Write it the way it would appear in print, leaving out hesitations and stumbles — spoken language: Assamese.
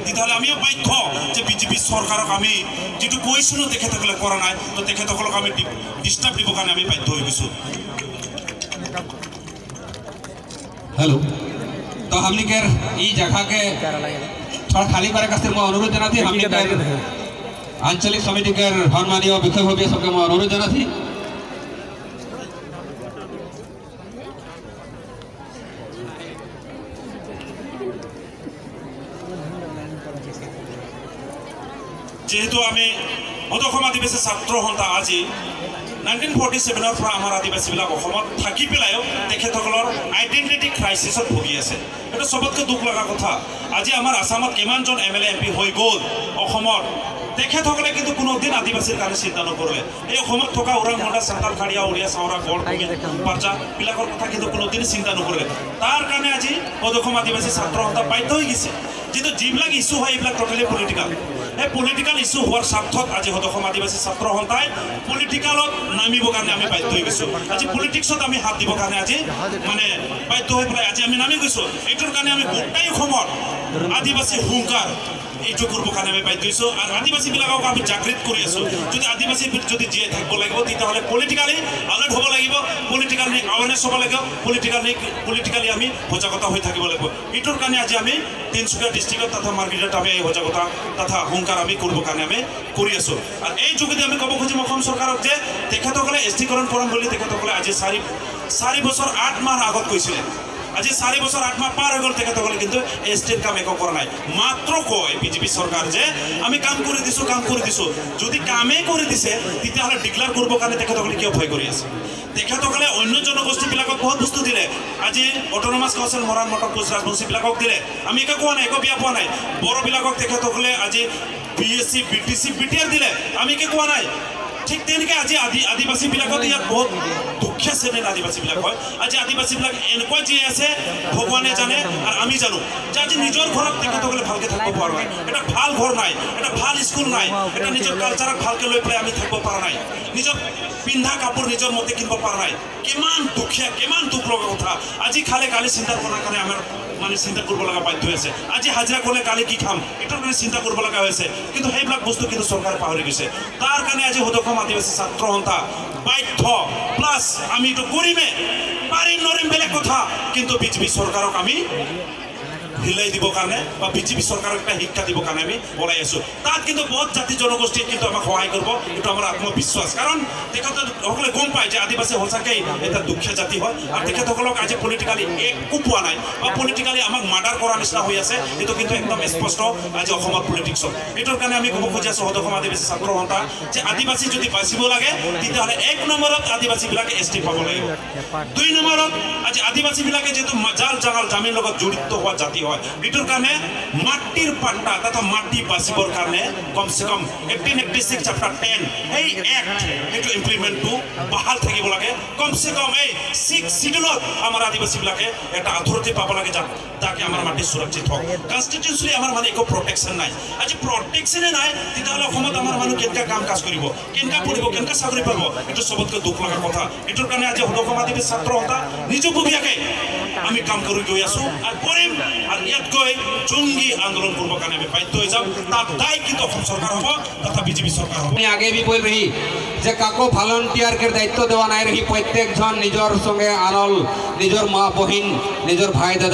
তেতিয়াহ'লে আমিও বাধ্য যে বিজেপি চৰকাৰক আমি যেটো কৈছিলো তেখেতসকলে কৰা নাই তো তেখেতসকলক আমি ডিস্টাৰ্ব দিব কাৰণে আমি বাধ্য হৈ গৈছো। हेलो तो हमने के ई जगह के थोड़ा खाली करे खातिर मैं अनुरोध जना थी हमने के आंचलिक समिति के सम्मानीय विषय भव्य सबके मैं अनुरोध जना थी যেহেতু আমি অদখম আদিবাসী ছাত্র সন্থা আজি 1947 পৰা আমাৰ আদিবাসীবিলাক অসমত থাকি পেলাইও তেখেতসকলৰ আইডেন্টিটি ক্ৰাইচিছত ভুগি আছে। এটা সবতকৈ দুখ লগা কথা। আজি আমাৰ আসামত কিমানজন এমএলএ এমপি হৈ গ'ল অসমত তেখেতসকলে কিন্তু কোনোদিন আদিবাসীৰ কাৰণে চিন্তা নকৰিলে। এই অসমত থকা ওৰাং মণ্ডা সাঁওতাল খাৰিয়া উৰিয়া চাওৰা গড় পাৰ্জা বিলাকৰ কথা কিন্তু কোনোদিন চিন্তা নকৰিলে। তাৰ কাৰণে আজি অদখম আদিবাসী ছাত্ৰ সন্থা বাধ্য হৈ গৈছে যেটো যিবিলাক ইস্যু হয় এইবিলাক টোটালি পলিটিক্যাল। এই পলিটিক্যাল ইস্যু হোৱাৰ স্বাৰ্থত আজি অদখম আদিবাসী ছাত্ৰ সন্থাই পলিটিক্যালত নামিবৰ কাৰণে আমি বাধ্য হৈ গৈছো। আজি পলিটিক্সত আমি হাত দিবৰ কাৰণে আজি মানে বাধ্য হৈ পেলাই আজি আমি নামি গৈছো। এইটোৰ কাৰণে আমি গোটাই অসমত আদিবাসী হুংকাৰ এইটো কৰিবৰ কাৰণে আমি বাধ্য হৈছো আৰু আদিবাসীবিলাকক আমি জাগৃত কৰি আছো। যদি আদিবাসী যদি জীয়াই থাকিব লাগিব তেতিয়াহ'লে পলিটিক্যালি আলাৰ্ট হ'ব লাগিব, পলিটিক্যালি আৱেৰনেছ হ'ব লাগিব, পলিটিক্যালি আমি সজাগতা হৈ থাকিব লাগিব। এইটোৰ কাৰণে আজি আমি তিনচুকীয়া ডিষ্ট্ৰিক্টত তথা মাৰ্কেটত আমি এই সজাগতা তথা হুংকাৰ আমি কৰিবৰ কাৰণে আমি কৰি আছো। আৰু এই যোগেদি আমি ক'ব খুজিম অসম চৰকাৰক যে তেখেতসকলে এছটিকৰণ কৰাম বুলি তেখেতসকলে আজি 4 বছৰ 8 মাহ আগত কৈছিলে। আজি 4 বছৰ 8 মাহ পাৰ হৈ গ'ল তেখেতসকলে কিন্তু এছটিৰ কাম একো কৰা নাই। মাত্ৰ কয় বিজেপি চৰকাৰ যে আমি কাম কৰি দিছো। যদি কামেই কৰি দিছে তেতিয়াহ'লে ডিক্লেয়াৰ কৰিবৰ কাৰণে তেখেতসকলে কিয় ভয় কৰি আছে? তেখেতসকলে অন্য জনগোষ্ঠীবিলাকক বহুত বস্তু দিলে। আজি অট'নমাছ কাউন্সিল মৰাণ মটক কোচ ৰাজবংশীবিলাকক দিলে। আমি একো কোৱা নাই, একো বিয়া পোৱা নাই। বড়োবিলাকক তেখেতসকলে আজি বিএছচি বিটিচি বিটিআৰ দিলে। আমি একো কোৱা নাই। ঠিক তেনেকৈ আজি আদিবাসীবিলাকত ইয়াত বহুত দুখীয়া শ্ৰেণীৰ আদিবাসীবিলাক হয়। আজি আদিবাসীবিলাক এনেকুৱা জীয়াই আছে ভগৱানে জানে আৰু আমি জানো যে আজি নিজৰ ঘৰত তেখেতসকলে ভালকৈ থাকিব পৰা নাই। এটা ভাল ঘৰ নাই, এটা ভাল স্কুল নাই, এটা নিজৰ কালচাৰক ভালকৈ লৈ পেলাই আমি থাকিব পৰা নাই। নিজৰ পিন্ধা কাপোৰ নিজৰ মতে কিনিব পৰা নাই। কিমান দুখীয়া, কিমান দুখ লগা কথা। আজি খালে কালি চিন্তা কৰাৰ কাৰণে আমাৰ মানে চিন্তা কৰিব লগা বাধ্য হৈছে। আজি হাজিৰা কৰিলে কালি কি খাম এইটোৰ কাৰণে চিন্তা কৰিব লগা হৈছে। কিন্তু সেইবিলাক বস্তু কিন্তু চৰকাৰে পাহৰি গৈছে। তাৰ কাৰণে আজি অদখম আদিবাসী ছাত্ৰ সন্থা বাধ্য প্লাছ আমি এইটো কৰিমে, পাৰিম নৰিম বেলেগ কথা, কিন্তু বিজেপি চৰকাৰক আমি হিলাই দিবৰ কাৰণে বা বিজেপি চৰকাৰক এটা শিক্ষা দিবৰ কাৰণে আমি ওলাই আছো। তাত কিন্তু বহুত জাতি জনগোষ্ঠীয়ে কিন্তু আমাক সহায় কৰিব, এইটো আমাৰ আত্মবিশ্বাস। কাৰণ তেখেতসকলে গম পায় যে আদিবাসী সঁচাকৈ এটা দুখীয়া জাতি হয় আৰু তেখেতসকলক আজি পলিটিক্যালি একো পোৱা নাই বা পলিটিক্যালি আমাক মাৰ্ডাৰ কৰাৰ নিচিনা হৈ আছে। এইটো কিন্তু একদম স্পষ্ট আজি অসমৰ পলিটিক্সত। এইটোৰ কাৰণে আমি ক'ব খুজি আছো অদখম আদিবাসী ছাত্ৰ সন্থা যে আদিবাসী যদি বাচিব লাগে তেতিয়াহ'লে 1 নম্বৰত আদিবাসীবিলাকে এছটি পাব লাগিব। 2 নম্বৰত আজি আদিবাসীবিলাকে যিহেতু জাল জাঙাল জামিন লগত জড়িত হোৱা জাতি হয়, এইটোৰ কাৰণে মাটিৰ পাট্টা তথা মাটি বাচিবৰ কাৰণে কমচে কম 1886 চেপ্টাৰ 10 এই এক্ট এইটো ইমপ্লিমেণ্টটো বাহাল থাকিব লাগে। কমচে কম এই 6 শিডিউলত আমাৰ আদিবাসীবিলাকে এটা অথৰিটি পাব লাগে যাতে আমাৰ মাটি সুৰক্ষিত হওক। কনষ্টিটিউচনেলি আমাৰ মানে একো প্ৰটেকশ্যন নাই। আজি প্ৰটেকশ্যনে নাই তেতিয়াহ'লে অসমত আমাৰ মানুহ কেনেকৈ কাম কাজ কৰিব, কেনেকৈ পঢ়িব, কেনেকৈ চাকৰি পাব? এইটো চবতকৈ দুখ লগা কথা। এইটোৰ কাৰণে আজি অদখম আদিবাসী ছাত্ৰ সন্থা নিজাববীয়াকৈ আমি কাম কৰি গৈ আছো আৰু কৰিম। আর ইয়াতকৈ জঙ্গি आंदोलन करने का আমি বাধ্য হয়ে যাব। তার দায় কিন্তু অসম সরকার হব তথা বিজেপি সরকার হব। आगे भी बोल रही যে কাকো ভলান্টিয়ার के दायित्व देवा নাই रही प्रत्येक जन निजर संगे आनल निजर माँ बहिन निजर भाई दादा